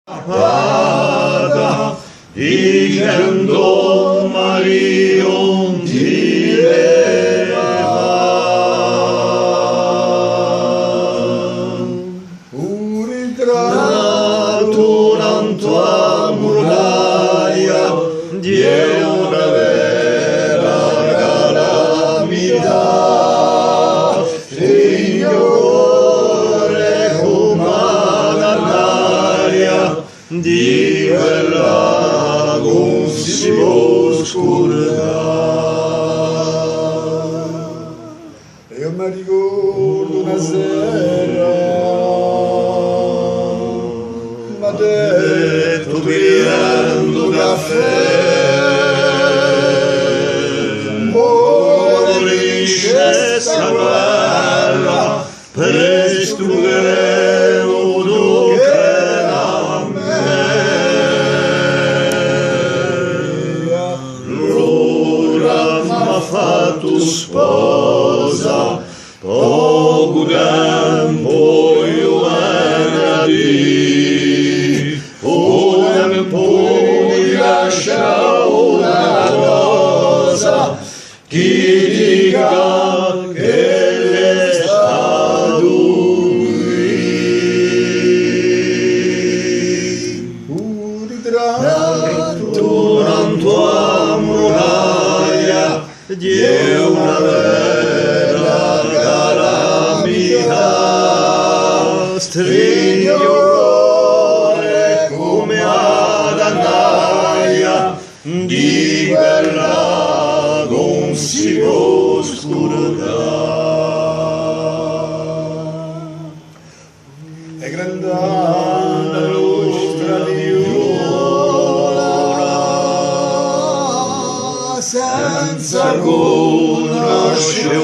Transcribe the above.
Pada, dicendo Marion viveva. Un ritratto tanto a muraglia di una vera calamità. Di quella non si può scordare. Io mi ricordo una sera mi ha detto pigliando caffè morisce guerra presto fatto sposa, poco tempo io venerdì, poco tempo mi lascia una cosa, chi dica che l'è stato qui. Un ritratto tanto amore di una vera calamità, stringe il cuore come ad andaia, di quella non si può scordare. È grandata nostra viola, senza conoscere